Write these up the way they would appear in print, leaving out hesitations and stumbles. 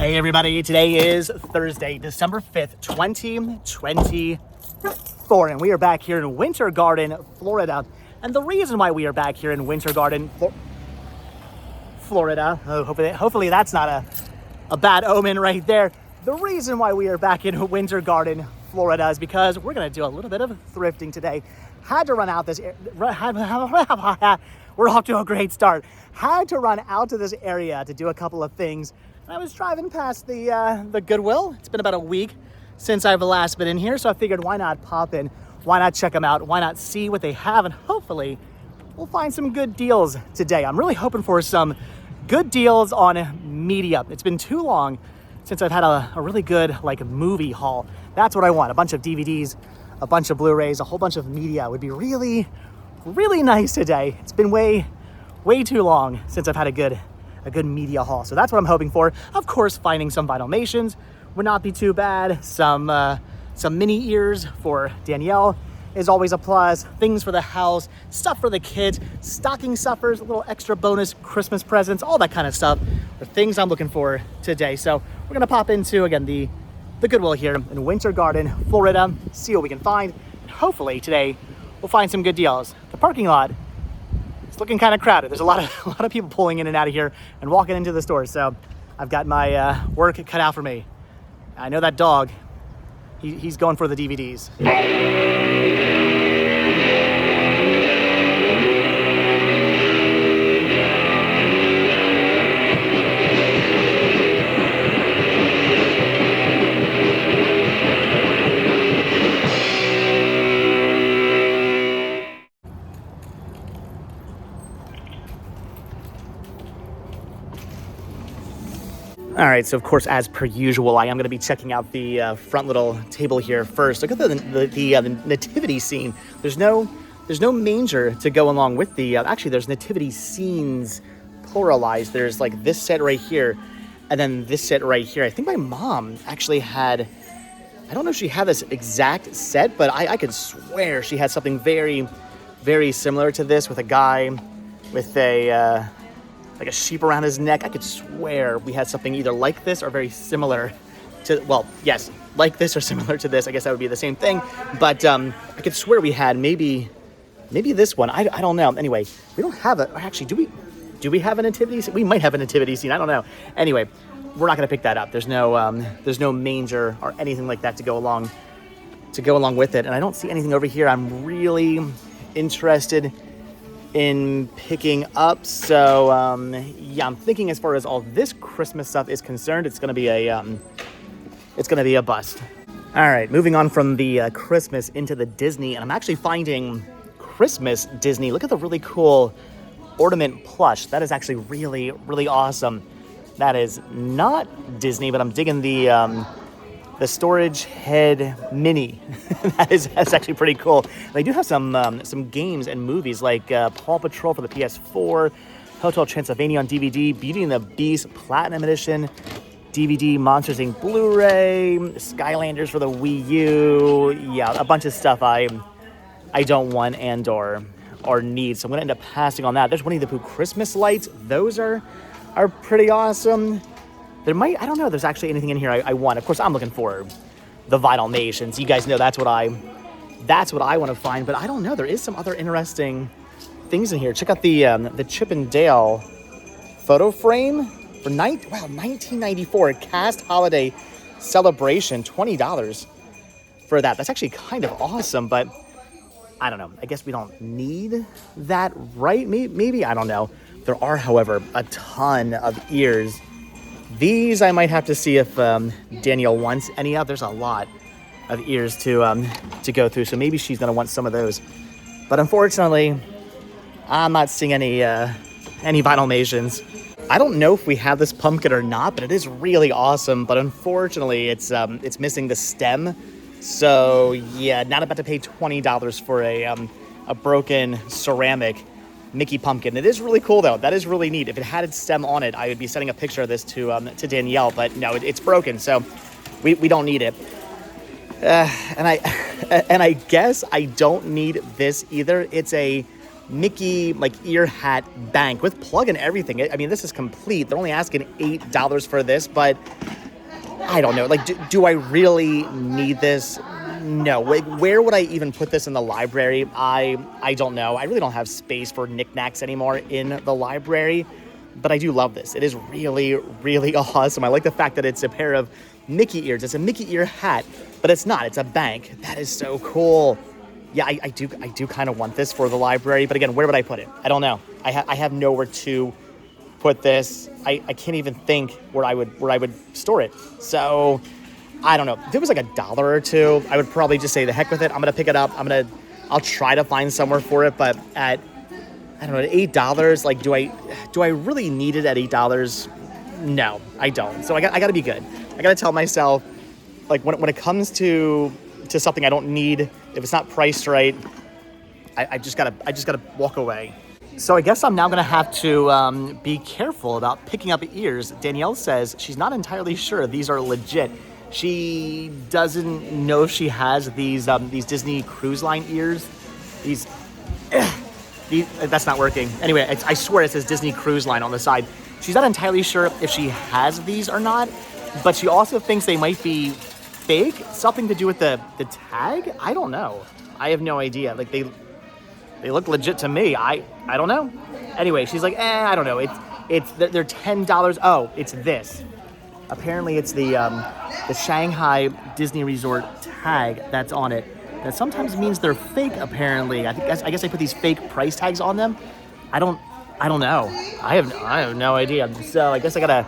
Hey everybody, today is Thursday, December 5th, 2024, and we are back here in Winter Garden, Florida. And the reason why we are back here in Winter Garden, Florida, hopefully that's not a bad omen right there. The reason why we are back in Winter Garden, Florida is because we're gonna do a little bit of thrifting today. Had to run out this, we're off to a great start. Had to run out to this area to do a couple of things. I was driving past the Goodwill. It's been about a week since I've last been in here, so I figured why not pop in, why not check them out, why not see what they have, and hopefully we'll find some good deals today. I'm really hoping for some good deals on media. It's been too long since I've had a really good movie haul. That's what I want, a bunch of DVDs, a bunch of Blu-rays, a whole bunch of media would be really, really nice today. It's been way too long since I've had a good media haul. So that's what I'm hoping for. Of course, finding some Vinylmations would not be too bad. Some mini ears for Danielle is always a plus. Things for the house, stuff for the kids, stocking stuffers, a little extra bonus Christmas presents, all that kind of stuff are things I'm looking for today. So we're gonna pop into, again, the Goodwill here in Winter Garden, Florida, see what we can find. And hopefully today we'll find some good deals. The parking lot, it's looking kind of crowded. There's a lot of people pulling in and out of here and walking into the store. So I've got my work cut out for me. I know that dog, he's going for the DVDs. All right, so of course, as per usual, I am going to be checking out the front little table here first. Look at the nativity scene. There's no manger to go along with the. Actually, there's nativity scenes pluralized. There's like this set right here, and then this set right here. I think my mom actually had. I don't know if she had this exact set, but I could swear she had something very, very similar to this with a guy with a. Like a sheep around his neck. I could swear we had something either like this or very similar to, well, yes, like this or similar to this. I guess that would be the same thing. But I could swear we had maybe this one. I don't know. Anyway, we don't have it. Actually, do we have a nativity scene? We might have a nativity scene. I don't know. Anyway, we're not going to pick that up. There's no manger or anything like that to go along with it. And I don't see anything over here I'm really interested in picking up. So yeah, I'm thinking as far as all this Christmas stuff is concerned, it's gonna be a bust. All right, moving on from the Christmas into the Disney, and I'm actually finding Christmas Disney. Look at the really cool ornament plush. That is actually really, really awesome. That is not Disney, but I'm digging the storage head mini. that's actually pretty cool. They do have some games and movies like Paw Patrol for the PS4, Hotel Transylvania on DVD, Beauty and the Beast Platinum Edition, DVD, Monsters Inc. Blu-ray, Skylanders for the Wii U. Yeah, a bunch of stuff I don't want and or need. So I'm gonna end up passing on that. There's Winnie the Pooh Christmas lights. Those are pretty awesome. I don't know if there's actually anything in here I want. Of course, I'm looking for the Vinylmations. You guys know that's what I want to find, but I don't know. There is some other interesting things in here. Check out the Chip and Dale photo frame for $19.94 cast holiday celebration, $20 for that. That's actually kind of awesome, but I don't know. I guess we don't need that, right? Maybe, I don't know. There are, however, a ton of ears. These I might have to see if Danielle wants any of. There's a lot of ears to go through, so maybe she's gonna want some of those. But unfortunately, I'm not seeing any Vinylmations. I don't know if we have this pumpkin or not, but it is really awesome. But unfortunately, it's missing the stem. So yeah, not about to pay $20 for a broken ceramic Mickey pumpkin. It is really cool though. That is really neat. If it had its stem on it, I would be sending a picture of this to Danielle, but no, it's broken, so we don't need it. And I guess I don't need this either. It's a Mickey ear hat bank with plug and everything. I mean, this is complete. They're only asking $8 for this, but I don't know. Like, do I really need this? No. Like, where would I even put this in the library? I don't know. I really don't have space for knickknacks anymore in the library, but I do love this. It is really, really awesome. I like the fact that it's a pair of Mickey ears. It's a Mickey ear hat, but it's not. It's a bank. That is so cool. Yeah, I do kind of want this for the library, but again, where would I put it? I don't know. I have nowhere to put this. I can't even think where I would store it. So I don't know. If it was like $1 or $2, I would probably just say the heck with it. I'm gonna pick it up. I'll try to find somewhere for it, but at, I don't know, at $8, like, do I really need it at $8? No, I don't. So I got to be good. I got to tell myself, like, when it comes to something I don't need, if it's not priced right, I just gotta walk away. So I guess I'm now gonna have to be careful about picking up ears. Danielle says she's not entirely sure these are legit. She doesn't know if she has these Disney Cruise Line ears. These, that's not working. Anyway, I swear it says Disney Cruise Line on the side. She's not entirely sure if she has these or not, but she also thinks they might be fake, something to do with the tag. I don't know. I have no idea. Like, they look legit to me. I don't know. Anyway, she's like, I don't know. They're $10. Oh, it's this. Apparently, it's the Shanghai Disney Resort tag that's on it. That sometimes means they're fake. Apparently, I guess they put these fake price tags on them. I don't know. I have no idea. So I guess I gotta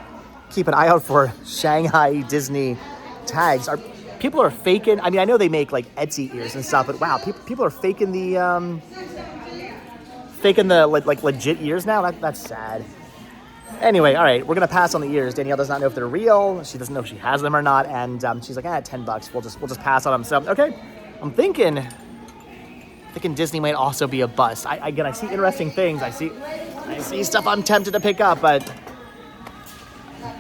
keep an eye out for Shanghai Disney tags. People are faking. I mean, I know they make like Etsy ears and stuff, but wow, people are faking the like legit ears now. That's sad. Anyway, all right, we're gonna pass on the ears. Danielle does not know if they're real. She doesn't know if she has them or not, and she's like, $10. We'll just pass on them. So okay, I'm thinking Disney might also be a bust. I see interesting things. I see stuff I'm tempted to pick up, but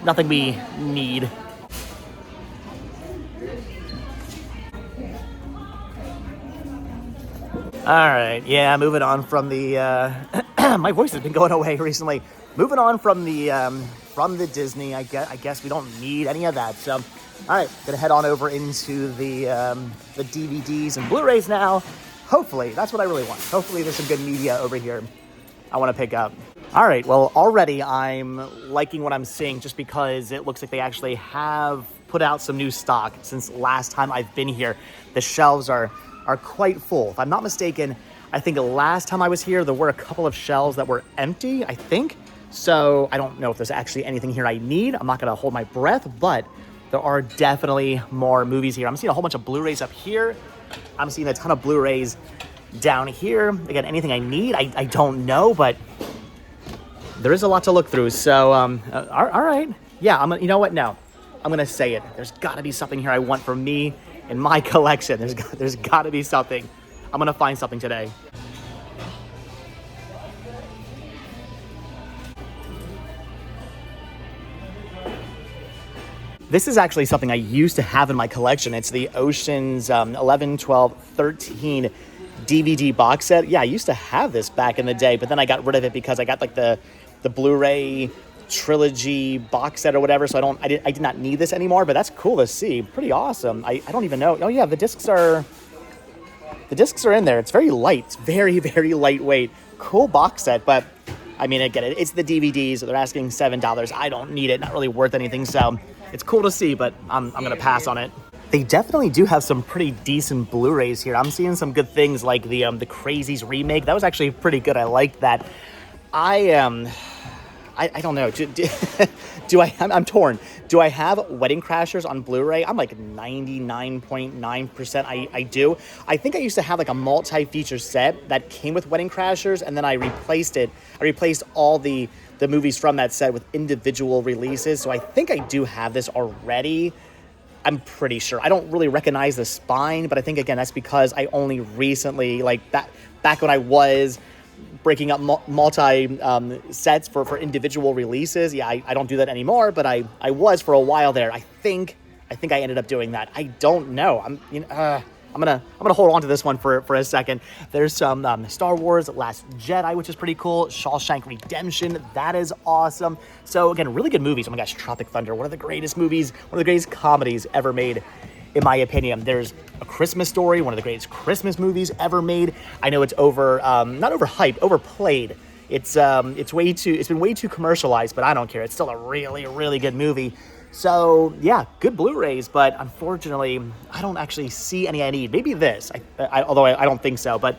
nothing we need. All right, yeah, moving on from the, my voice has been going away recently. Moving on from the Disney, I guess we don't need any of that. So, all right, gonna head on over into the DVDs and Blu-rays now. Hopefully, that's what I really want. Hopefully there's some good media over here I want to pick up. All right, well, already I'm liking what I'm seeing just because it looks like they actually have put out some new stock since last time I've been here. The shelves are quite full. If I'm not mistaken, I think last time I was here, there were a couple of shelves that were empty, I think. So I don't know if there's actually anything here I need. I'm not gonna hold my breath, but there are definitely more movies here. I'm seeing a whole bunch of Blu-rays up here. I'm seeing a ton of Blu-rays down here. Again, anything I need, I don't know, but there is a lot to look through. So, all right. Yeah, you know what? No, I'm gonna say it. There's gotta be something here I want for me in my collection. There's gotta be something. I'm gonna find something today. This is actually something I used to have in my collection. It's the Ocean's 11, 12, 13 DVD box set. Yeah, I used to have this back in the day, but then I got rid of it because I got like the Blu-ray trilogy box set or whatever, so I did not need this anymore, but that's cool to see. Pretty awesome. I don't even know. Oh yeah, the discs are in there. It's very light. It's very, very lightweight. Cool box set, but I mean, again, it's the DVDs. They're asking $7. I don't need it. Not really worth anything, so it's cool to see, but I'm gonna pass on it. They definitely do have some pretty decent Blu-rays here. I'm seeing some good things like the Crazies remake. That was actually pretty good. I liked that. I don't know. I'm torn. Do I have Wedding Crashers on Blu-ray? I'm like 99.9% I do. I think I used to have like a multi-feature set that came with Wedding Crashers, and then I replaced it. I replaced all the movies from that set with individual releases. So I think I do have this already. I'm pretty sure. I don't really recognize the spine, but I think, again, that's because I only recently, like back when I was breaking up multi sets for individual releases. Yeah, I don't do that anymore, but I was for a while there. I think I ended up doing that. I don't know. I'm I'm gonna hold on to this one for a second. There's some Star Wars Last Jedi, which is pretty cool. Shawshank Redemption, that is awesome. So again, really good movies. Oh my gosh, Tropic Thunder, one of the greatest movies, one of the greatest comedies ever made, in my opinion. There's A Christmas Story, one of the greatest Christmas movies ever made. I know it's not overhyped, overplayed. It's been way too commercialized, but I don't care. It's still a really, really good movie. So yeah, good Blu-rays, but unfortunately, I don't actually see any I need. Maybe this, although I don't think so, but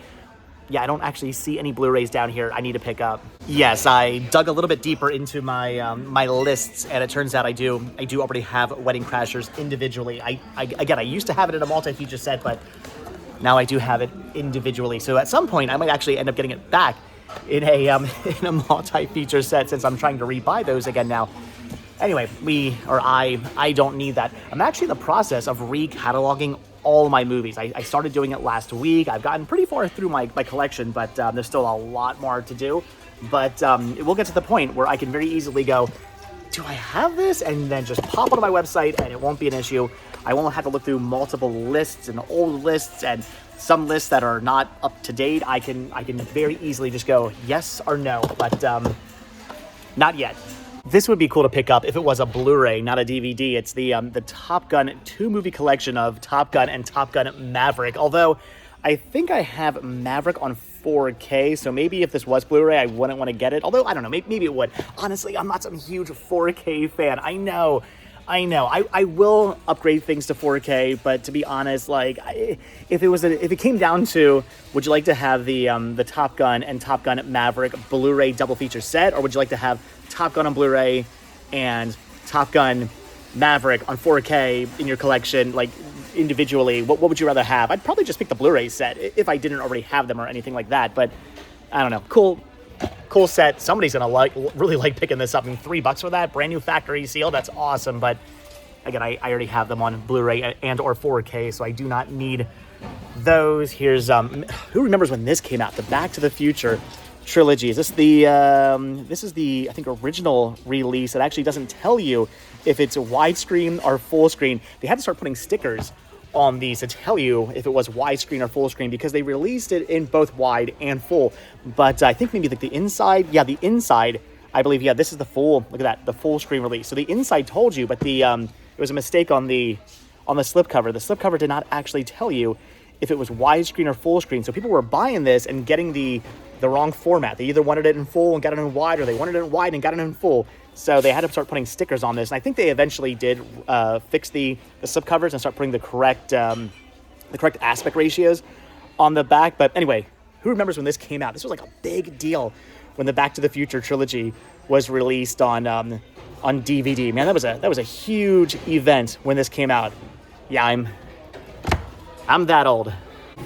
yeah, I don't actually see any Blu-rays down here I need to pick up. Yes, I dug a little bit deeper into my my lists, and it turns out I do already have Wedding Crashers individually. I used to have it in a multi-feature set, but now I do have it individually. So at some point, I might actually end up getting it back in a multi-feature set, since I'm trying to rebuy those again now. Anyway, I don't need that. I'm actually in the process of re-cataloging all my movies. I started doing it last week. I've gotten pretty far through my collection, but there's still a lot more to do. But it will get to the point where I can very easily go, do I have this? And then just pop onto my website, and it won't be an issue. I won't have to look through multiple lists and old lists and some lists that are not up to date. I can very easily just go yes or no, but not yet. This would be cool to pick up if it was a Blu-ray, not a DVD. It's the Top Gun 2-movie collection of Top Gun and Top Gun Maverick. Although, I think I have Maverick on 4K, so maybe if this was Blu-ray, I wouldn't want to get it. Although, I don't know, maybe it would. Honestly, I'm not some huge 4K fan. I know. I will upgrade things to 4K, but to be honest, like, if it came down to, would you like to have the Top Gun and Top Gun Maverick Blu-ray double feature set, or would you like to have Top Gun on Blu-ray and Top Gun Maverick on 4K in your collection, like individually? What would you rather have? I'd probably just pick the Blu-ray set if I didn't already have them or anything like that. But I don't know. Cool set. Somebody's gonna really like picking this up. I mean, $3 for that, brand new factory seal. That's awesome. But again, I already have them on Blu-ray and or 4K, so I do not need those. Here's who remembers when this came out? The Back to the Future trilogy. Is this this is the, I think, original release. It actually doesn't tell you if it's widescreen or full screen. They had to start putting stickers on these to tell you if it was widescreen or full screen, because they released it in both wide and full. But I think maybe like the inside, I believe, this is the full, look at that, the full screen release. So the inside told you, but it was a mistake on the slipcover. The slipcover did not actually tell you if it was widescreen or full screen. So people were buying this and getting the wrong format. They either wanted it in full and got it in wide, or they wanted it in wide and got it in full. So they had to start putting stickers on this. And I think they eventually did fix the slipcovers and start putting the correct aspect ratios on the back. But anyway, who remembers when this came out? This was like a big deal when the Back to the Future trilogy was released on DVD. Man, that was a huge event when this came out. Yeah, I'm that old.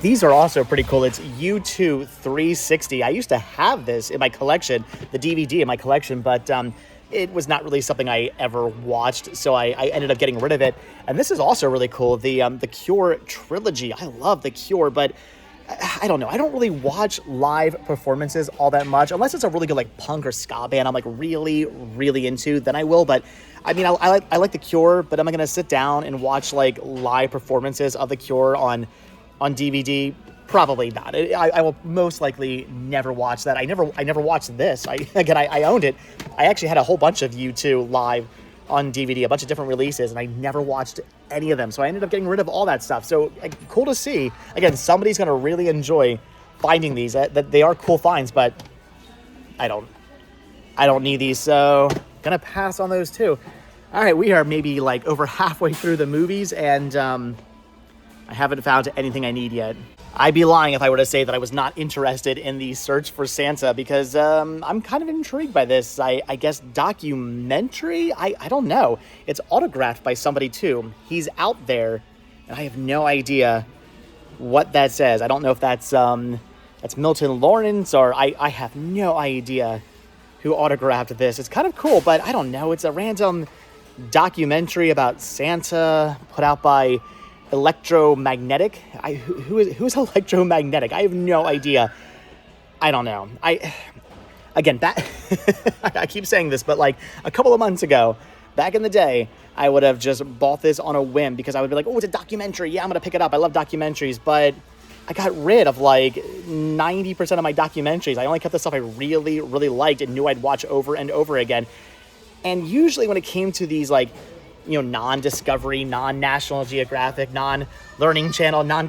These are also pretty cool. It's U2 360. I used to have this in my collection, the DVD in my collection, but it was not really something I ever watched, so I ended up getting rid of it. And this is also really cool, the Cure trilogy. I love the Cure, but I don't know. I don't really watch live performances all that much, unless it's a really good like punk or ska band I'm like really, really into, then I will. But I mean, I like the Cure, but am I going to sit down and watch like live performances of the Cure on DVD? Probably not. I will most likely never watch that. I never watched this. I owned it. I actually had a whole bunch of U2 live on DVD, a bunch of different releases, and I never watched any of them. So I ended up getting rid of all that stuff. So cool to see. Again, somebody's going to really enjoy finding these. That they are cool finds, but I don't need these. So gonna pass on those too. All right, we are maybe like over halfway through the movies, and I haven't found anything I need yet. I'd be lying if I were to say that I was not interested in the Search for Santa, because I'm kind of intrigued by this, I guess, documentary? I don't know. It's autographed by somebody too. He's out there, and I have no idea what that says. I don't know if that's Milton Lawrence, or I have no idea who autographed this. It's kind of cool, but I don't know. It's a random documentary about Santa put out by Electromagnetic. Who's Electromagnetic? I have no idea. I don't know. I keep saying this, but like a couple of months ago, back in the day, I would have just bought this on a whim because I would be like, oh, it's a documentary. Yeah, I'm going to pick it up. I love documentaries. But I got rid of like 90% of my documentaries. I only kept the stuff I really, really liked and knew I'd watch over and over again. And usually when it came to these like, non-Discovery, non-National Geographic, non-Learning Channel, non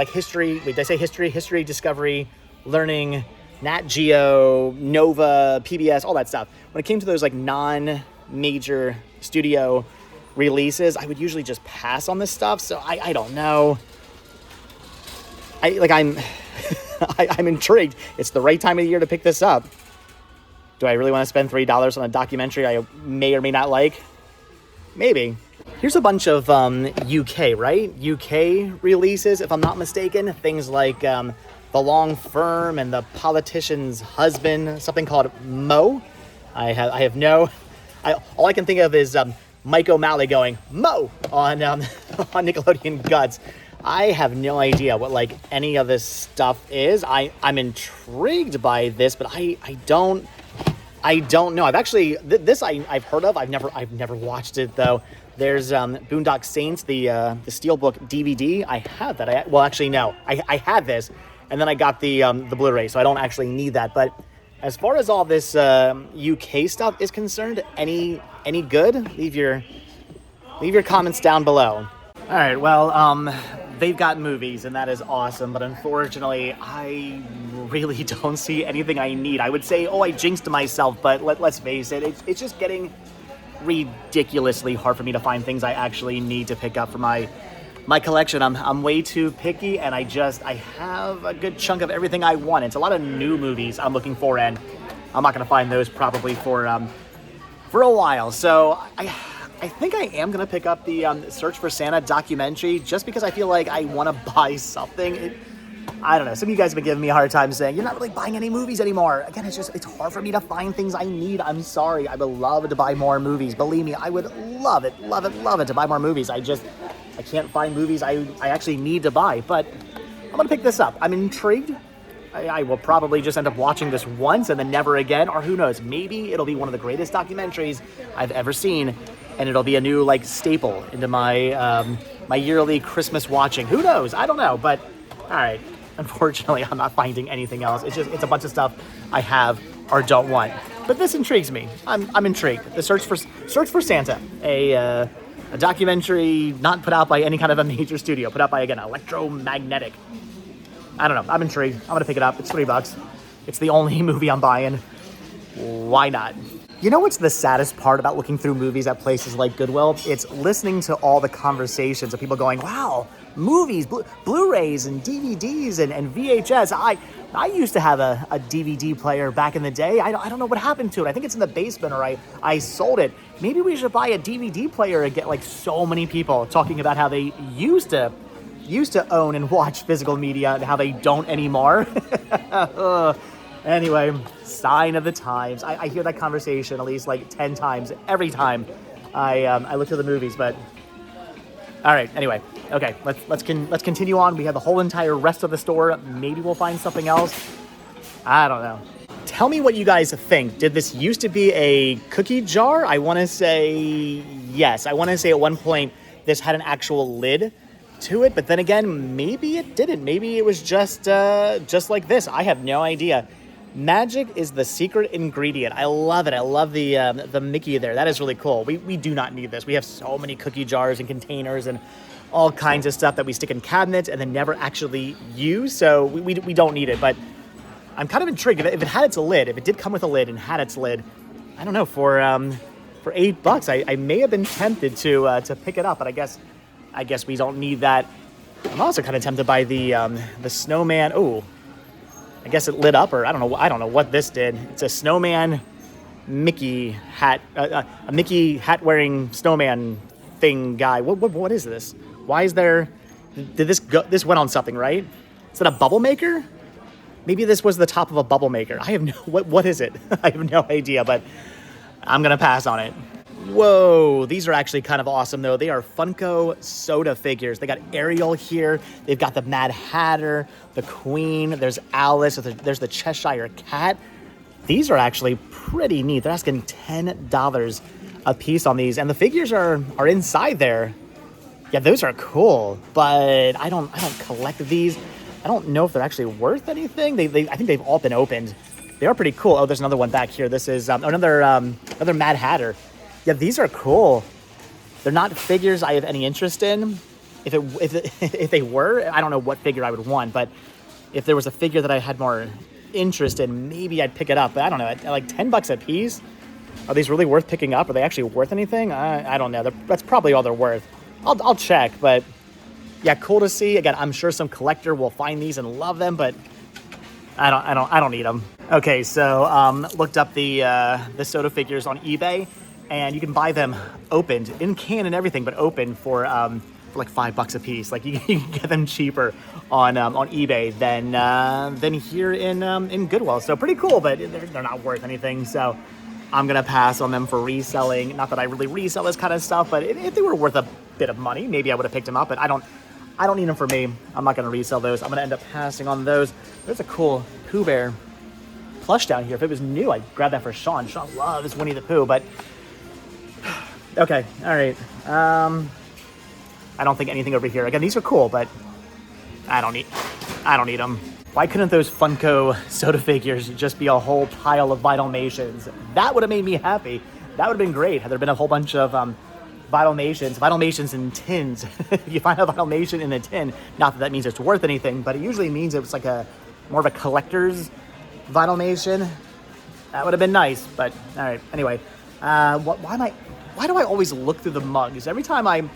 history. Wait, did I say history? History, Discovery, Learning, Nat Geo, Nova, PBS, all that stuff. When it came to those like non-major studio releases, I would usually just pass on this stuff. So I don't know. I'm I'm intrigued. It's the right time of the year to pick this up. Do I really want to spend $3 on a documentary I may or may not like? Maybe. Here's a bunch of UK, right? UK releases, if I'm not mistaken. Things like The Long Firm and The Politician's Husband, something called Mo. All I can think of is Mike O'Malley going Mo on on Nickelodeon Guts. I have no idea what like any of this stuff is. I'm intrigued by this, but I don't know. I've actually I've heard of. I've never watched it though. There's Boondock Saints, the Steelbook DVD. I have that. I had this, and then I got the Blu-ray, so I don't actually need that. But as far as all this UK stuff is concerned, any good? Leave your comments down below. All right. Well, they've got movies, and that is awesome. But unfortunately, I really don't see anything I need. I would say, I jinxed myself, but let's face it, it's just getting ridiculously hard for me to find things I actually need to pick up for my collection. I'm way too picky, and I have a good chunk of everything I want. It's a lot of new movies I'm looking for, and I'm not going to find those probably for a while. So I think I am going to pick up the Search for Santa documentary just because I feel like I want to buy something. I don't know. Some of you guys have been giving me a hard time saying, you're not really buying any movies anymore. Again, it's hard for me to find things I need. I'm sorry. I would love to buy more movies. Believe me, I would love it to buy more movies. I can't find movies I actually need to buy. But I'm going to pick this up. I'm intrigued. I will probably just end up watching this once and then never again. Or who knows, maybe it'll be one of the greatest documentaries I've ever seen. And it'll be a new like staple into my my yearly Christmas watching. Who knows? I don't know. But all right. Unfortunately, I'm not finding anything else. It's a bunch of stuff I have or don't want. But this intrigues me. I'm intrigued. The Search for Santa, a documentary not put out by any kind of a major studio, put out by, again, Electromagnetic. I don't know. I'm intrigued. I'm gonna pick it up. It's $3. It's the only movie I'm buying. Why not? You know what's the saddest part about looking through movies at places like Goodwill? It's listening to all the conversations of people going, wow, movies, Blu-rays and DVDs and VHS. I used to have a DVD player back in the day. I don't know what happened to it. I think it's in the basement, or I sold it. Maybe we should buy a DVD player and get like so many people talking about how they used to own and watch physical media and how they don't anymore. Anyway, sign of the times. I hear that conversation at least like 10 times every time I look through the movies. But all right, anyway, okay, let's continue on. We have the whole entire rest of the store. Maybe we'll find something else. I don't know. Tell me what you guys think. Did this used to be a cookie jar? I want to say yes. I want to say at one point this had an actual lid to it, but then again, maybe it didn't. Maybe it was just like this. I have no idea. Magic is the secret ingredient. I love it. I love the Mickey there. That is really cool. We do not need this. We have so many cookie jars and containers and all kinds of stuff that we stick in cabinets and then never actually use. So we don't need it. But I'm kind of intrigued. If it had its lid, if it did come with a lid and had its lid, I don't know, for $8, I may have been tempted to pick it up. But I guess we don't need that. I'm also kind of tempted by the snowman. Oh. I guess it lit up, or I don't know what this did. It's a snowman Mickey hat, a Mickey hat wearing snowman thing guy. What is this? Why is there? Did this go? This went on something, right? Is it a bubble maker? Maybe this was the top of a bubble maker. I have no. What is it? I have no idea, but I'm gonna pass on it. Whoa, these are actually kind of awesome though. They are Funko soda figures. They got Ariel here. They've got the Mad Hatter, the Queen. There's Alice. There's the Cheshire Cat. These are actually pretty neat. They're asking $10 a piece on these, and the figures are inside there. Yeah, those are cool, but I don't collect these. I don't know if they're actually worth anything. I think they've all been opened. They are pretty cool. Oh, there's another one back here. This is another Mad Hatter. Yeah, these are cool. They're not figures I have any interest in. If they were, I don't know what figure I would want, but if there was a figure that I had more interest in, maybe I'd pick it up. But I don't know, at like $10 a piece, are these really worth picking up? Are they actually worth anything? I don't know. That's probably all they're worth. I'll check, but yeah, cool to see. Again, I'm sure some collector will find these and love them, but I don't need them. Okay, so looked up the soda figures on eBay, and you can buy them opened, in can and everything, but open for like $5 a piece. Like you can get them cheaper on eBay than here in Goodwill. So pretty cool, but they're not worth anything. So I'm gonna pass on them for reselling. Not that I really resell this kind of stuff, but if they were worth a bit of money, maybe I would have picked them up. But I don't need them for me. I'm not gonna resell those. I'm gonna end up passing on those. There's a cool Pooh Bear plush down here. If it was new, I'd grab that for Sean. Sean loves Winnie the Pooh, but okay, all right. I don't think anything over here. Again, these are cool, but I don't need them. Why couldn't those Funko soda figures just be a whole pile of Vitalmations? That would have made me happy. That would have been great had there been a whole bunch of Vitalmations in tins. If you find a Vitalmation in a tin, not that that means it's worth anything, but it usually means it was like more of a collector's Vitalmation. That would have been nice, but all right. Anyway, why do I always look through the mugs? Every time I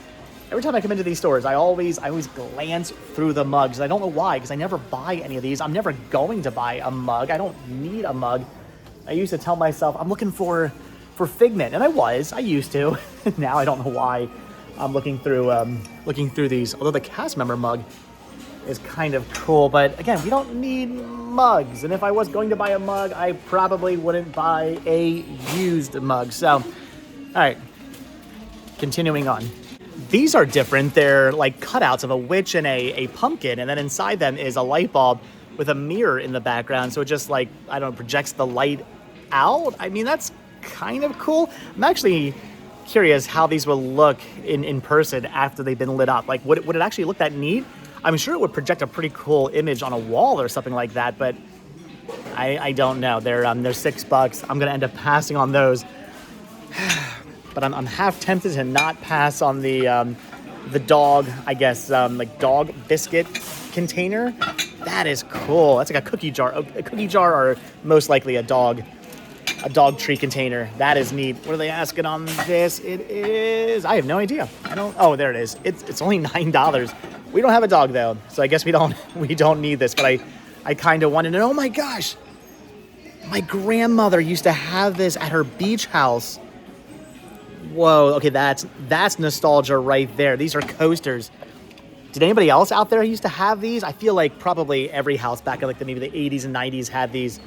come into these stores, I always glance through the mugs. I don't know why, because I never buy any of these. I'm never going to buy a mug. I don't need a mug. I used to tell myself I'm looking for Figment, and I used to. Now I don't know why I'm looking through these. Although the cast member mug is kind of cool, but again, we don't need mugs. And if I was going to buy a mug, I probably wouldn't buy a used mug. So, all right, continuing on. These are different. They're like cutouts of a witch and a pumpkin, and then inside them is a light bulb with a mirror in the background. So it just projects the light out. I mean, that's kind of cool. I'm actually curious how these will look in person after they've been lit up. Like, would it actually look that neat? I'm sure it would project a pretty cool image on a wall or something like that, but I don't know. They're $6. I'm gonna end up passing on those. But I'm half tempted to not pass on the dog, I guess, like dog biscuit container. That is cool. That's like a cookie jar. A cookie jar, or most likely a dog treat container. That is neat. What are they asking on this? It is, I have no idea. Oh, there it is. It's only $9. We don't have a dog though, so I guess we don't need this. But I kind of wanted to know. Oh my gosh, my grandmother used to have this at her beach house. Whoa, okay, that's nostalgia right there. These are coasters. Did anybody else out there used to have these? I feel like probably every house back in like maybe the 80s and 90s had these.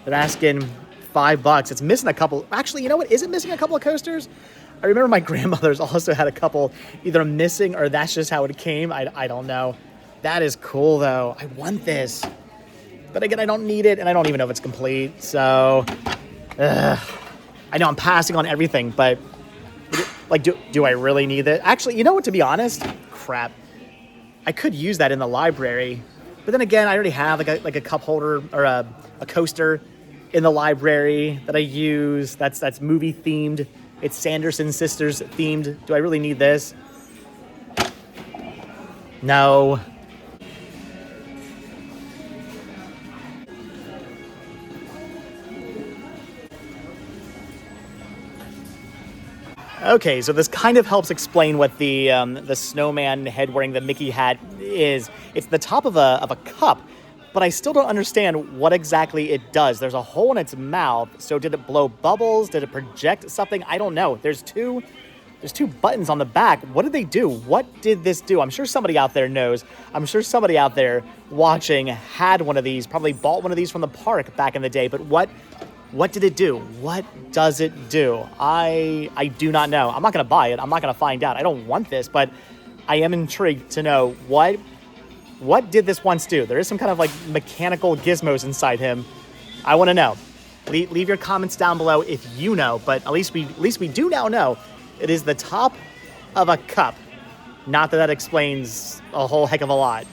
They're asking $5. It's missing a couple. Actually, you know what? Is it missing a couple of coasters? I remember my grandmother's also had a couple either missing or that's just how it came. I don't know. That is cool though. I want this. But again, I don't need it and I don't even know if it's complete. So, I know I'm passing on everything, but like, do I really need it? Actually, you know what, to be honest, crap. I could use that in the library. But then again, I already have like a cup holder or a coaster in the library that I use. That's movie themed. It's Sanderson Sisters themed. Do I really need this? No. Okay, so this kind of helps explain what the snowman head wearing the Mickey hat is. It's the top of a cup, but I still don't understand what exactly it does. There's a hole in its mouth, so did it blow bubbles? Did it project something? I don't know. There's two buttons on the back. What did they do? What did this do? I'm sure somebody out there knows. I'm sure somebody out there watching had one of these, probably bought one of these from the park back in the day, but what did it do? What does it do? I do not know. I'm not going to buy it. I'm not going to find out. I don't want this, but I am intrigued to know what did this once do? There is some kind of like mechanical gizmos inside him. I want to know. Leave your comments down below if you know, but at least we do now know it is the top of a cup. Not that explains a whole heck of a lot.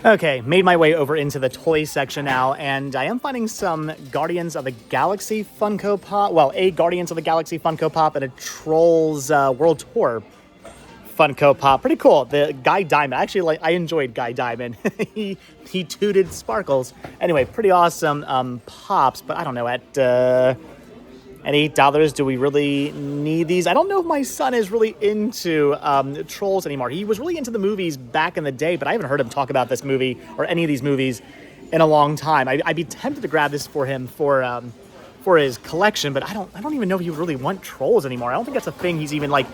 Okay, made my way over into the toy section now, and I am finding some Guardians of the Galaxy Funko Pop. Well, a Guardians of the Galaxy Funko Pop and a Trolls World Tour Funko Pop. Pretty cool. The Guy Diamond. Actually, I enjoyed Guy Diamond. he tooted sparkles. Anyway, pretty awesome pops, but I don't know, at $8, do we really need these? I don't know if my son is really into Trolls anymore. He was really into the movies back in the day, but I haven't heard him talk about this movie or any of these movies in a long time. I'd be tempted to grab this for him for his collection, but I don't even know if he would really want Trolls anymore. I don't think that's a thing he's even like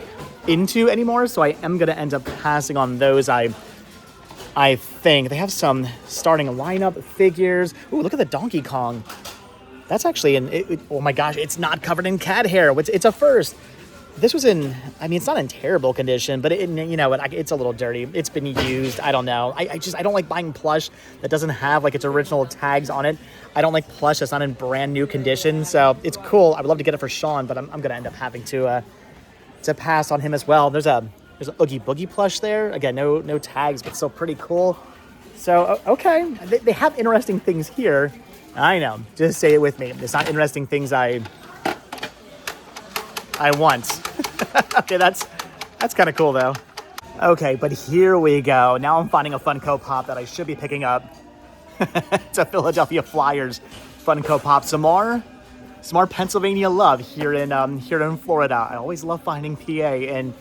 into anymore, so I am going to end up passing on those. I think they have some starting lineup figures. Ooh, look at the Donkey Kong. That's actually oh my gosh, it's not covered in cat hair. It's a first. This was I mean, it's not in terrible condition, but it's a little dirty. It's been used. I don't know. I don't like buying plush that doesn't have like its original tags on it. I don't like plush that's not in brand new condition. So it's cool. I would love to get it for Sean, but I'm going to end up having to pass on him as well. There's an Oogie Boogie plush there. Again, no tags, but still pretty cool. So, okay. They have interesting things here. I know. Just say it with me. It's not interesting things I want. Okay, that's kind of cool though. Okay, but here we go. Now I'm finding a Funko Pop that I should be picking up. It's a Philadelphia Flyers Funko Pop. Some more Pennsylvania love here in Florida. I always love finding PA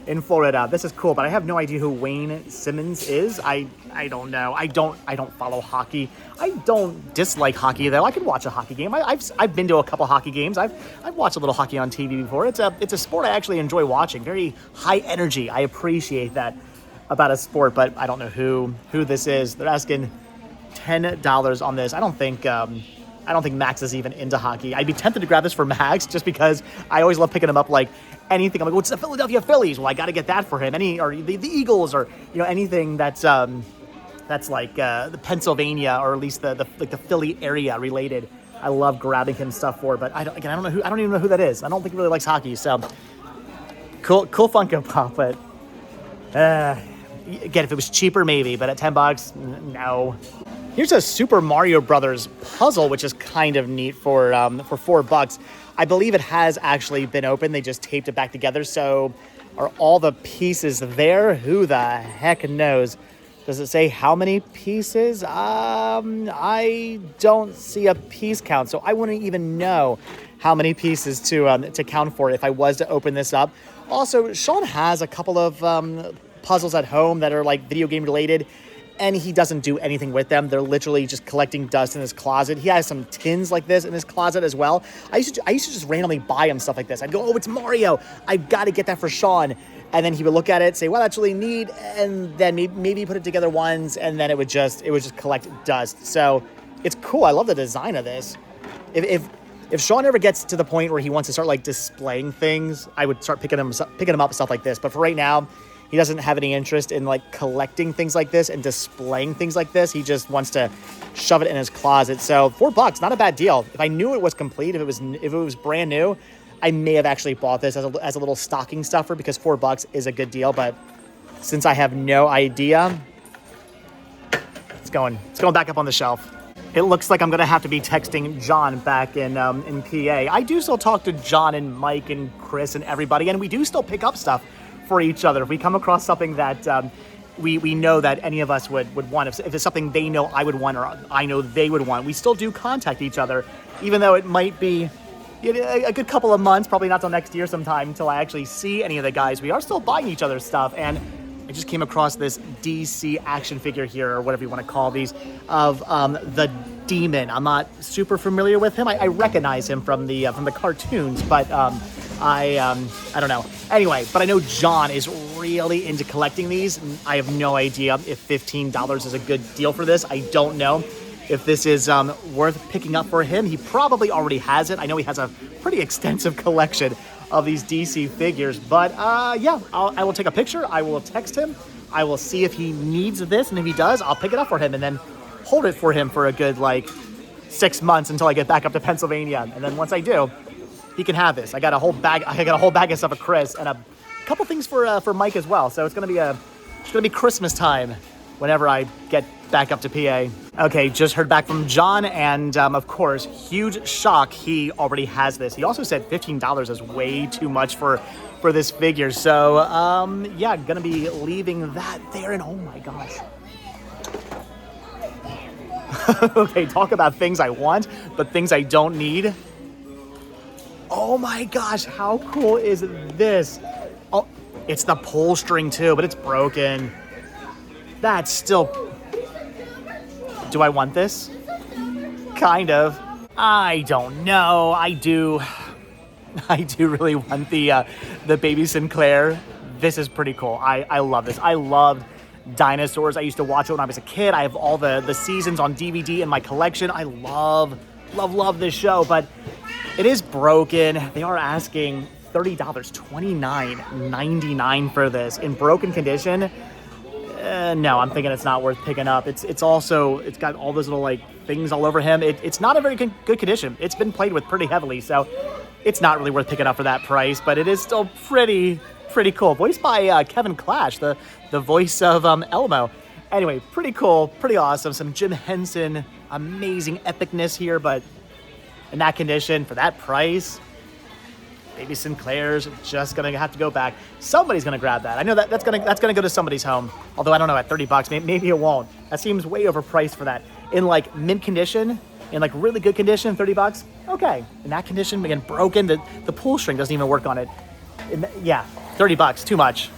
in Florida. This is cool, but I have no idea who Wayne Simmons is. I don't know. I don't follow hockey. I don't dislike hockey though. I could watch a hockey game. I've been to a couple hockey games. I've watched a little hockey on TV before. It's a sport I actually enjoy watching. Very high energy. I appreciate that about a sport, but I don't know who this is. They're asking $10 on this. I don't think Max is even into hockey. I'd be tempted to grab this for Max just because I always love picking him up like anything. I'm like, what's the Philadelphia Phillies? Well, I got to get that for him. Or the Eagles, or anything that's like the Pennsylvania, or at least the Philly area related. I love grabbing him stuff for, but I don't even know who that is. I don't think he really likes hockey. So cool Funko Pop, but again, if it was cheaper, maybe, but at $10, no. Here's a Super Mario Brothers puzzle, which is kind of neat for $4. I believe it has actually been opened. They just taped it back together. So are all the pieces there? Who the heck knows? Does it say how many pieces? I don't see a piece count, so I wouldn't even know how many pieces to count for if I was to open this up. Also, Sean has a couple of puzzles at home that are like video game related, and he doesn't do anything with them. They're literally just collecting dust in his closet. He has some tins like this in his closet as well. I used to just randomly buy him stuff like this. I'd go, oh, it's Mario. I've got to get that for Sean. And then he would look at it, say, well, that's really neat. And then maybe put it together once, and then it would just collect dust. So it's cool. I love the design of this. If Sean ever gets to the point where he wants to start like displaying things, I would start picking him up stuff like this. But for right now, he doesn't have any interest in like collecting things like this and displaying things like this. He just wants to shove it in his closet. So $4, not a bad deal. If I knew it was complete, if it was brand new, I may have actually bought this as a little stocking stuffer because $4 is a good deal. But since I have no idea, it's going back up on the shelf. It looks like I'm going to have to be texting John back in PA. I do still talk to John and Mike and Chris and everybody, and we do still pick up stuff for each other. If we come across something that we know that any of us would want, if it's something they know I would want or I know they would want, we still do contact each other, even though it might be a good couple of months, probably not till next year sometime, until I actually see any of the guys. We are still buying each other's stuff, and I just came across this DC action figure here, or whatever you want to call these, of the Demon. I'm not super familiar with him. I recognize him from the cartoons, but I don't know. Anyway, but I know John is really into collecting these. I have no idea if $15 is a good deal for this. I don't know if this is worth picking up for him. He probably already has it. I know he has a pretty extensive collection of these DC figures, but yeah, I will take a picture. I will text him. I will see if he needs this, and if he does, I'll pick it up for him, and then hold it for him for a good like 6 months until I get back up to Pennsylvania. And then once I do, he can have this. I got a whole bag of stuff for Chris and a couple things for Mike as well. So it's gonna be Christmas time whenever I get back up to PA. Okay, just heard back from John, and of course, huge shock, he already has this. He also said $15 is way too much for this figure. So yeah, gonna be leaving that there, and oh my gosh. Okay, talk about things I want, but things I don't need. Oh my gosh, how cool is this? Oh, it's the pull string too, but it's broken. That's still... Do I want this? Kind of. I don't know. I do really want the Baby Sinclair. This is pretty cool. I love this. I loved dinosaurs. I used to watch it when I was a kid. I have all the seasons on DVD in my collection. I love this show, but it is broken. They are asking $30, $29.99 for this in broken condition. No, I'm thinking it's not worth picking up. It's got all those little like things all over him. It's not a very good condition. It's been played with pretty heavily, so it's not really worth picking up for that price, but it is still pretty cool. Voiced by Kevin Clash, the voice of Elmo. Anyway, pretty cool, pretty awesome. Some Jim Henson, amazing epicness here, but in that condition, for that price, Baby Sinclair's just gonna have to go back. Somebody's gonna grab that. I know that's gonna go to somebody's home. Although I don't know, at $30, maybe it won't. That seems way overpriced for that. In like mint condition, in like really good condition, $30. Okay. In that condition, again, broken. The pull string doesn't even work on it. Yeah, $30, too much.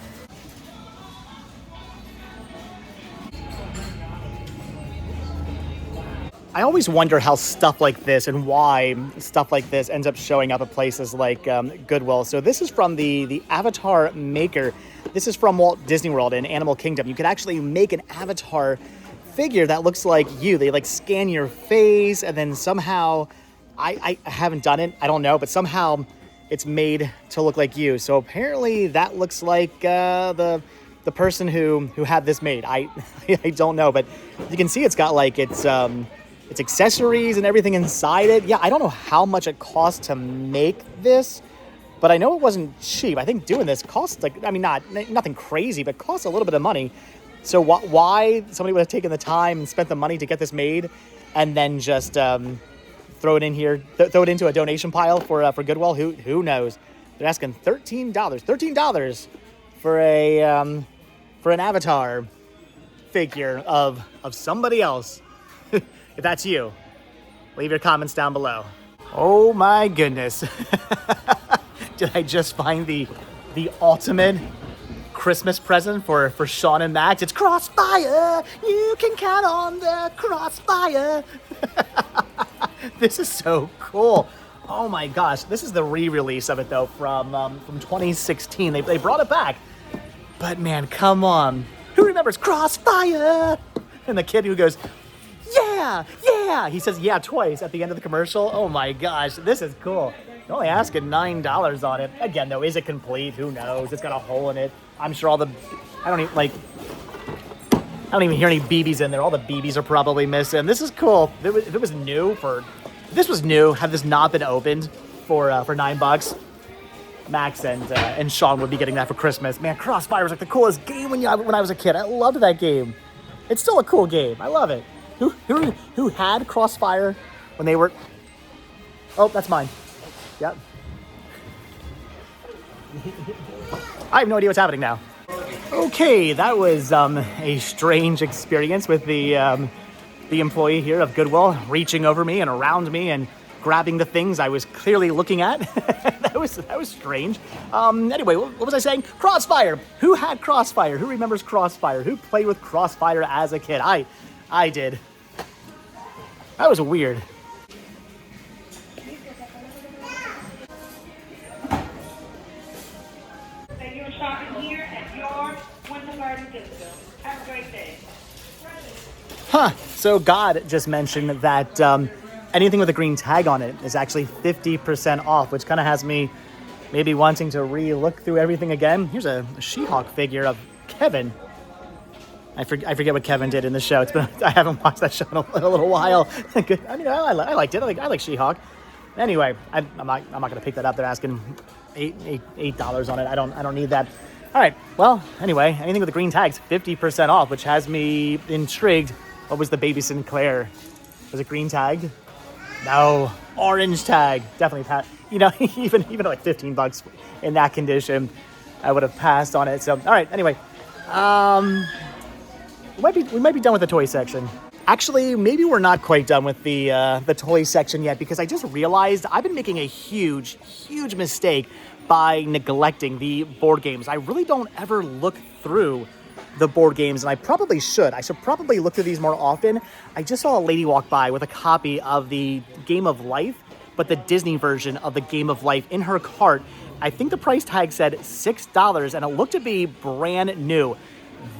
I always wonder how stuff like this and why stuff like this ends up showing up at places like Goodwill. So this is from the Avatar Maker. This is from Walt Disney World in Animal Kingdom. You could actually make an avatar figure that looks like you. They like scan your face, and then somehow, I haven't done it, I don't know, but somehow it's made to look like you. So apparently that looks like the person who had this made. I don't know, but you can see it's got like it's accessories and everything inside it. Yeah, I don't know how much it cost to make this, but I know it wasn't cheap. I think doing this costs like, I mean, nothing crazy, but costs a little bit of money. So why somebody would have taken the time and spent the money to get this made and then just throw it in here, throw it into a donation pile for Goodwill? Who knows? They're asking $13 for an avatar figure of somebody else. If that's you, leave your comments down below. Oh my goodness. Did I just find the ultimate Christmas present for Sean and Max? It's Crossfire. You can count on the Crossfire. This is so cool. Oh my gosh. This is the re-release of it though from 2016. They brought it back. But man, come on. Who remembers Crossfire? And the kid who goes, yeah. He says yeah twice at the end of the commercial. Oh my gosh, this is cool. You're only asking $9 on it. Again, though, is it complete? Who knows? It's got a hole in it. I'm sure I don't even hear any BBs in there. All the BBs are probably missing. This is cool. If it was new, had this not been opened for $9, Max and Sean would be getting that for Christmas. Man, Crossfire was like the coolest game when I was a kid. I loved that game. It's still a cool game. I love it. Who had Crossfire when they were... Oh, that's mine. Yep. I have no idea what's happening now. Okay, that was a strange experience with the employee here of Goodwill reaching over me and around me and grabbing the things I was clearly looking at. That was strange. Anyway, what was I saying? Crossfire. Who had Crossfire? Who remembers Crossfire? Who played with Crossfire as a kid? I did. That was weird. You're shopping here at your Winter Garden Goodwill. Have a great day. Huh. So God just mentioned that anything with a green tag on it is actually 50% off, which kind of has me maybe wanting to re-look through everything again. Here's a She-Hulk figure of Kevin. I forget what Kevin did in the show. I haven't watched that show in a little while. Good. I mean, I liked it. I like She-Hulk. Anyway, I'm not gonna pick that up. They're asking $8 on it. I don't need that. All right. Well, anyway, anything with the green tags, 50% off, which has me intrigued. What was the Baby Sinclair? Was it green tag? No, orange tag. Definitely you know, even like $15 in that condition, I would have passed on it. So, all right. Anyway, we might be done with the toy section. Actually, maybe we're not quite done with the toy section yet, because I just realized I've been making a huge mistake by neglecting the board games. I really don't ever look through the board games, and I probably should. I should probably look through these more often. I just saw a lady walk by with a copy of the Game of Life, but the Disney version of the Game of Life in her cart. I think the price tag said $6, and it looked to be brand new.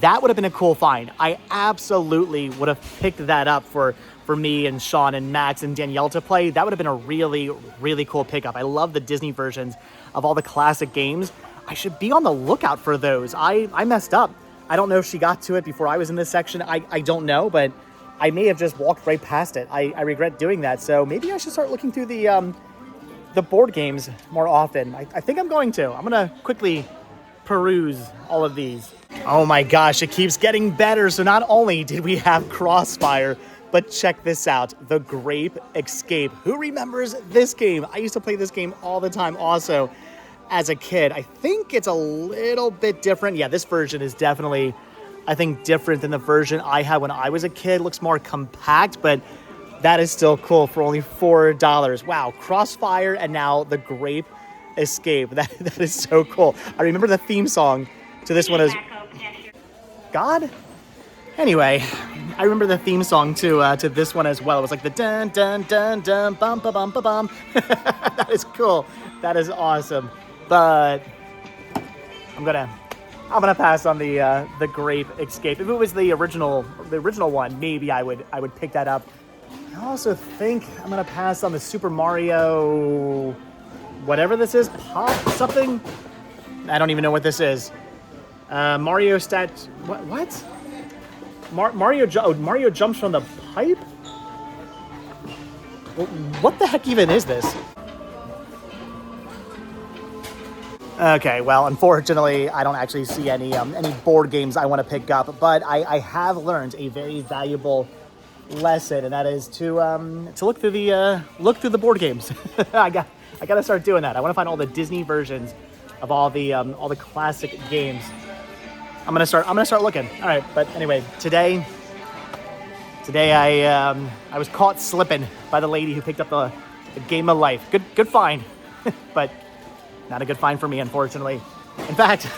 That would have been a cool find. I absolutely would have picked that up for me and Sean and Max and Danielle to play. That would have been a really cool pickup. I love the Disney versions of all the classic games. I should be on the lookout for those. I messed up. I don't know if she got to it before I was in this section. I don't know, but I may have just walked right past it. I regret doing that. So maybe I should start looking through the board games more often. I think I'm going to. I'm going to quickly peruse all of these. Oh my gosh, it keeps getting better. So not only did we have Crossfire, but check this out, the Grape Escape. Who remembers this game? I used to play this game all the time also as a kid. I think it's a little bit different. Yeah, this version is definitely, I think, different than the version I had when I was a kid. It looks more compact, but that is still cool for only $4. Wow, Crossfire and now the Grape Escape. That is so cool. I remember the theme song to this one as God. Anyway, I remember the theme song to this one as well. It was like the dun dun dun dun bum ba bum ba bum. That is cool. That is awesome. But I'm gonna pass on the Grape Escape. If it was the original one, maybe I would pick that up. I also think I'm gonna pass on the Super Mario, whatever this is, Pop something. I don't even know what this is. Mario stat. What? Mario jumps from the pipe? What the heck even is this? Okay, well, unfortunately, I don't actually see any board games I want to pick up, but I have learned a very valuable lesson, and that is to look through the board games. I got to start doing that. I want to find all the Disney versions of all the classic games. I'm gonna start looking. All right, but anyway, today I was caught slipping by the lady who picked up the Game of Life. Good find, but not a good find for me, unfortunately. In fact,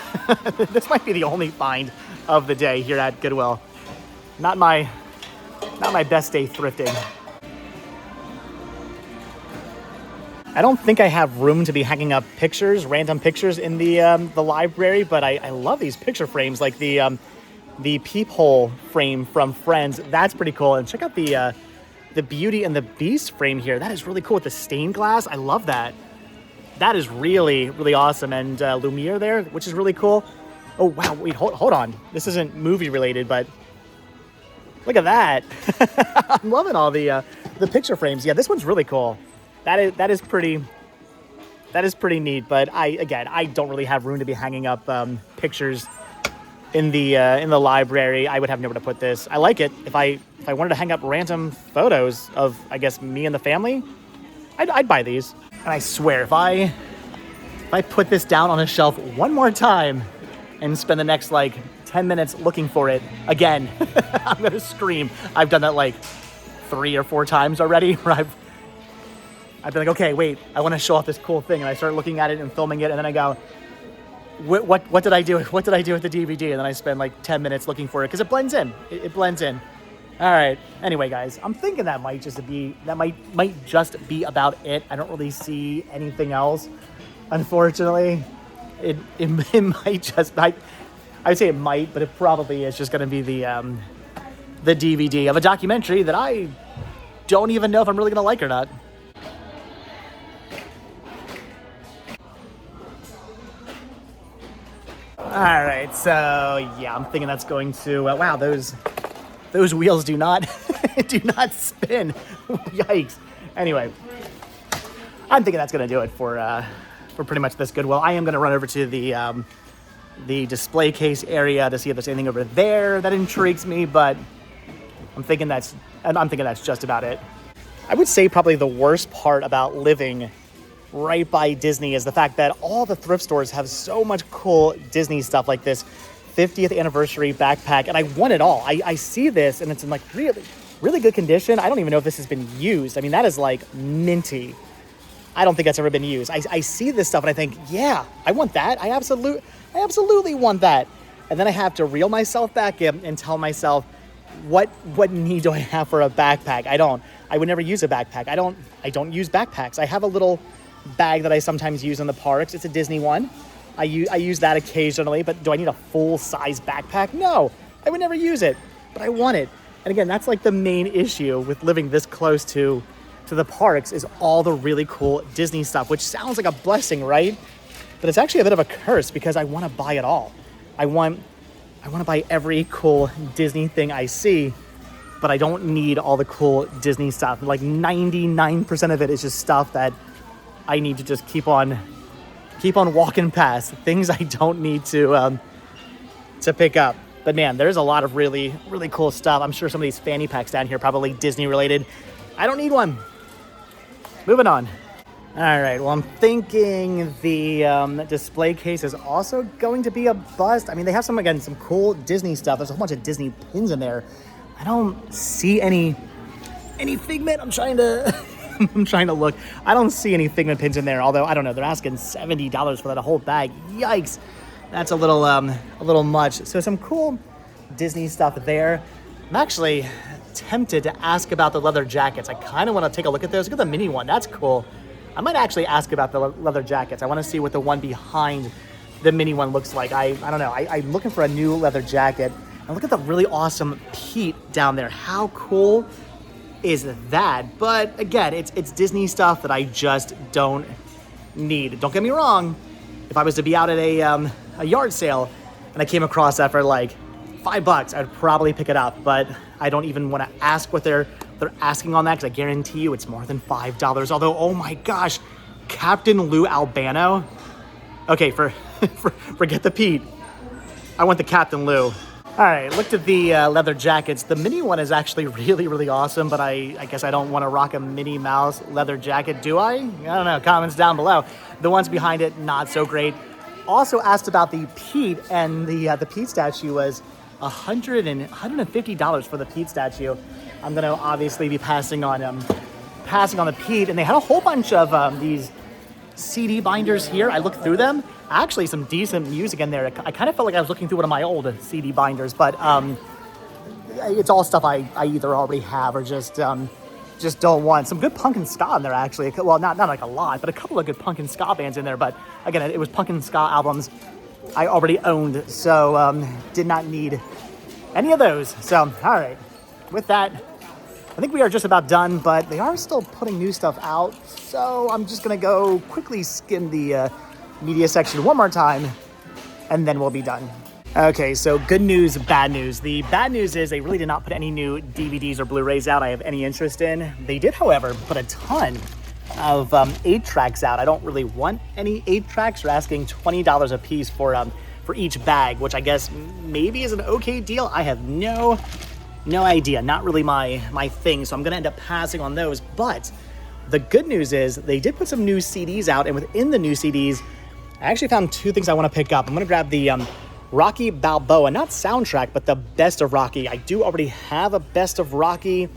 this might be the only find of the day here at Goodwill. Not my best day thrifting. I don't think I have room to be hanging up random pictures in the library, but I love these picture frames, like the peephole frame from Friends. That's pretty cool. And check out the Beauty and the Beast frame here. That is really cool with the stained glass. I love that. That is really awesome. And Lumiere there, which is really cool. Oh wow, wait, hold on. This isn't movie related, but look at that. I'm loving all the picture frames. Yeah, this one's really cool. That is pretty neat, but I don't really have room to be hanging up pictures in the library. I would have nowhere to put this. I like it. If I wanted to hang up random photos of, I guess, me and the family, I'd buy these. And I swear, if I put this down on a shelf one more time and spend the next 10 minutes looking for it again, I'm gonna scream. I've done that 3 or 4 times already, where I'd be like, okay, wait, I want to show off this cool thing, and I start looking at it and filming it, and then I go, what did I do? What did I do with the DVD? And then I spend 10 minutes looking for it because it blends in. It blends in. All right. Anyway, guys, I'm thinking that might just be about it. I don't really see anything else. Unfortunately, it might just. I would say it might, but it probably is just going to be the DVD of a documentary that I don't even know if I'm really going to like or not. All right, so yeah, I'm thinking that's going to, wow, those wheels do not, do not spin. Yikes. Anyway, I'm thinking that's gonna do it for pretty much this Goodwill. I am gonna run over to the display case area to see if there's anything over there that intrigues me, but I'm thinking that's just about it. I would say probably the worst part about living right by Disney is the fact that all the thrift stores have so much cool Disney stuff like this 50th anniversary backpack, and I want it all. I see this and it's in like really good condition. I don't even know if this has been used. I mean, that is like minty. I don't think that's ever been used. I see this stuff and I think, yeah, I want that. I absolutely want that. And then I have to reel myself back in and tell myself, what need do I have for a backpack? I would never use a backpack. I don't use backpacks. I have a little bag that I sometimes use in the parks. It's a Disney one. I use that occasionally, but do I need a full-size backpack? No, I would never use it, but I want it. And again, that's like the main issue with living this close to the parks is all the really cool Disney stuff, which sounds like a blessing, right? But it's actually a bit of a curse because I want to buy it all. I want to buy every cool Disney thing I see, but I don't need all the cool Disney stuff. Like 99% of it is just stuff that I need to just keep on walking past, things I don't need to pick up. But man, there's a lot of really cool stuff. I'm sure some of these fanny packs down here probably Disney related. I don't need one. Moving on. All right, well, I'm thinking the display case is also going to be a bust. I mean, they have some cool Disney stuff. There's a whole bunch of Disney pins in there. I don't see any Figment. I'm trying to look. I don't see any Figment pins in there, although I don't know. They're asking $70 for that whole bag. Yikes. That's a little much. So some cool Disney stuff there. I'm actually tempted to ask about the leather jackets. I kind of want to take a look at those. Look at the mini one. That's cool. I might actually ask about the leather jackets. I want to see what the one behind the mini one looks like. I don't know. I'm looking for a new leather jacket. And look at the really awesome Pete down there. How cool is that? But again, it's Disney stuff that I just don't need. Don't get me wrong. If I was to be out at a yard sale and I came across that for like $5, I'd probably pick it up. But I don't even want to ask what they're asking on that because I guarantee you it's more than $5. Although, oh my gosh, Captain Lou Albano. Okay, forget the Pete. I want the Captain Lou. All right, looked at the leather jackets. The mini one is actually really awesome, but I guess I don't want to rock a Minnie Mouse leather jacket, do I? I don't know, comments down below. The ones behind it, not so great. Also asked about the Pete, and the Pete statue was $150 for the Pete statue. I'm gonna obviously be passing on the Pete, and they had a whole bunch of these CD binders here. I looked through them. Actually, some decent music in there. I kind of felt like I was looking through one of my old CD binders, but it's all stuff I either already have or just don't want. Some good punk and ska in there, actually. Well, not like a lot, but a couple of good punk and ska bands in there. But again, it was punk and ska albums I already owned, so did not need any of those. So, all right. With that, I think we are just about done, but they are still putting new stuff out. So I'm just going to go quickly skim the media section one more time, and then we'll be done. Okay, so good news, bad news. The bad news is they really did not put any new DVDs or Blu-rays out I have any interest in. They did, however, put a ton of 8-tracks out. I don't really want any 8-tracks. They're asking $20 a piece for each bag, which I guess maybe is an okay deal. I have no idea. Not really my thing, so I'm going to end up passing on those. But the good news is they did put some new CDs out, and within the new CDs, I actually found two things I want to pick up. I'm going to grab the Rocky Balboa, not soundtrack, but the Best of Rocky. I do already have a Best of Rocky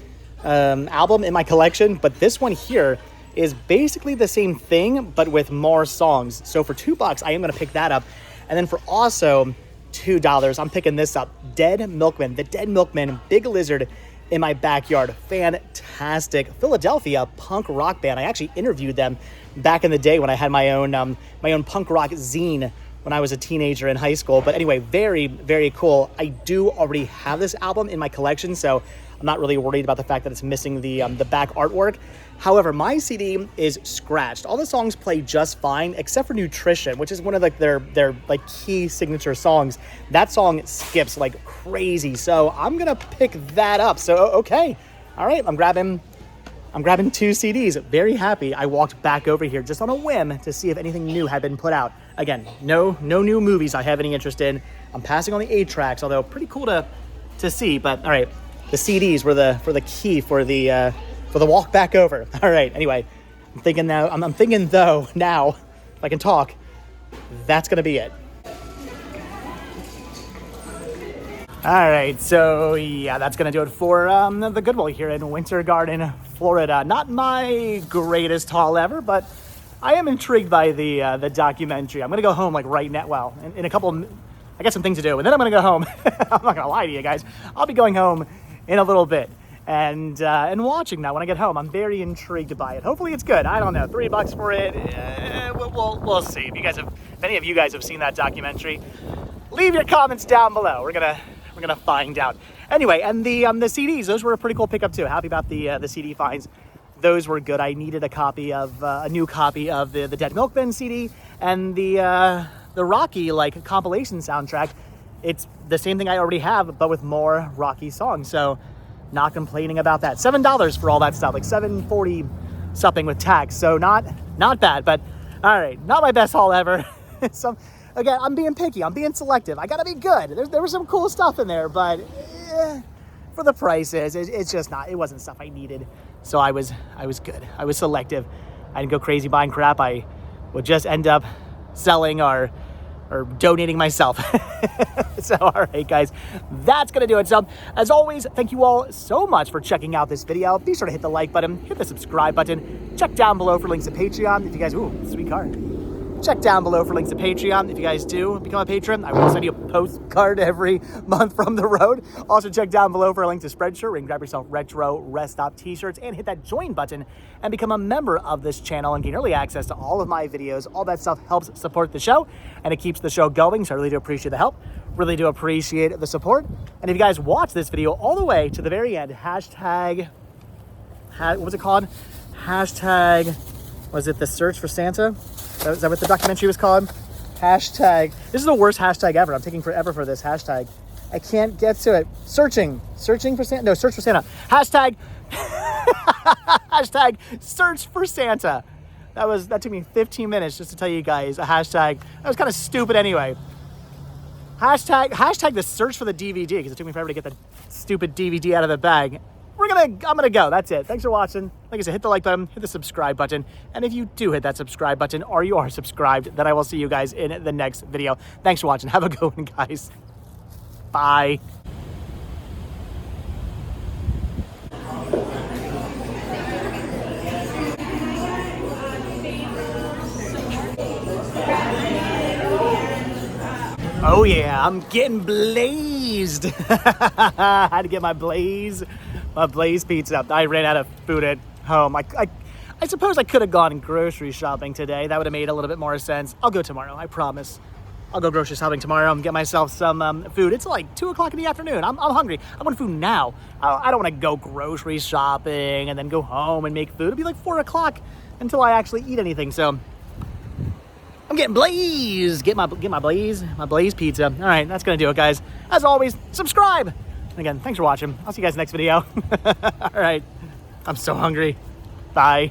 album in my collection, but this one here is basically the same thing, but with more songs. So for $2, I am going to pick that up. And then for also $2, I'm picking this up. Dead Milkman, the Dead Milkman, Big Lizard in My Backyard. Fantastic Philadelphia punk rock band. I actually interviewed them back in the day when I had my own punk rock zine when I was a teenager in high school. But anyway, very cool. I do already have this album in my collection, so I'm not really worried about the fact that it's missing the back artwork. However, my CD is scratched. All the songs play just fine, except for Nutrition, which is one of like their like key signature songs. That song skips like crazy, so I'm gonna pick that up. So okay, all right, I'm grabbing 2 CDs. Very happy. I walked back over here just on a whim to see if anything new had been put out. Again, no new movies I have any interest in. I'm passing on the 8 tracks, although pretty cool to see. But all right, the CDs were the key for the walk back over. All right. Anyway, I'm thinking though now, if I can talk, that's gonna be it. All right, so yeah, that's gonna do it for the Goodwill here in Winter Garden, Florida. Not my greatest haul ever, but I am intrigued by the documentary. I'm gonna go home like right now. Well, in a couple, I got some things to do, and then I'm gonna go home. I'm not gonna lie to you guys. I'll be going home in a little bit and watching that when I get home. I'm very intrigued by it. Hopefully it's good. I don't know, $3 for it. We'll see. If any of you guys have seen that documentary, leave your comments down below. We're gonna find out. Anyway, and the CDs, those were a pretty cool pickup too. Happy about the CD finds. Those were good. I needed a new copy of the Dead Milkman CD and the Rocky like compilation soundtrack. It's the same thing I already have, but with more Rocky songs. So not complaining about that. $7 for all that stuff, like $7.40 something with tax. So not bad, but all right, not my best haul ever. Again, I'm being picky. I'm being selective. I gotta be good. There was some cool stuff in there, but for the prices, it's just not. It wasn't stuff I needed. So I was good. I was selective. I didn't go crazy buying crap. I would just end up selling or donating myself. So all right, guys, that's gonna do it. So as always, thank you all so much for checking out this video. Be sure to hit the like button, hit the subscribe button. Check down below for links to Patreon if you guys. Ooh, sweet card. Check down below for links to Patreon. If you guys do become a patron, I will send you a postcard every month from the road. Also, check down below for a link to Spreadshirt, where you can grab yourself retro rest stop t-shirts and hit that join button and become a member of this channel and gain early access to all of my videos. All that stuff helps support the show and it keeps the show going. So I really do appreciate the help. Really do appreciate the support. And if you guys watch this video all the way to the very end, what was it called? Hashtag, was it the search for Santa? Is that what the documentary was called? Hashtag. This is the worst hashtag ever. I'm taking forever for this hashtag. I can't get to it. Searching for Santa. No, search for Santa. Hashtag. Hashtag search for Santa. That took me 15 minutes just to tell you guys a hashtag. That was kind of stupid anyway. Hashtag the search for the DVD, because it took me forever to get the stupid DVD out of the bag. I'm gonna go. That's it. Thanks for watching. Like I said, hit the like button, hit the subscribe button. And if you do hit that subscribe button or you are subscribed, then I will see you guys in the next video. Thanks for watching. Have a good one, guys. Bye. Oh yeah, I'm getting blazed. I had to get my Blaze pizza. I ran out of food at home. I suppose I could have gone grocery shopping today. That would have made a little bit more sense. I'll go tomorrow, I promise. I'll go grocery shopping tomorrow and get myself some food. It's like 2 o'clock in the afternoon. I'm hungry. I want food now. I don't want to go grocery shopping and then go home and make food. It'll be like 4 o'clock until I actually eat anything. So I'm getting blazed. Get my Blaze pizza. All right, that's gonna do it, guys. As always, subscribe. And again, thanks for watching. I'll see you guys next video. All right, I'm so hungry. Bye.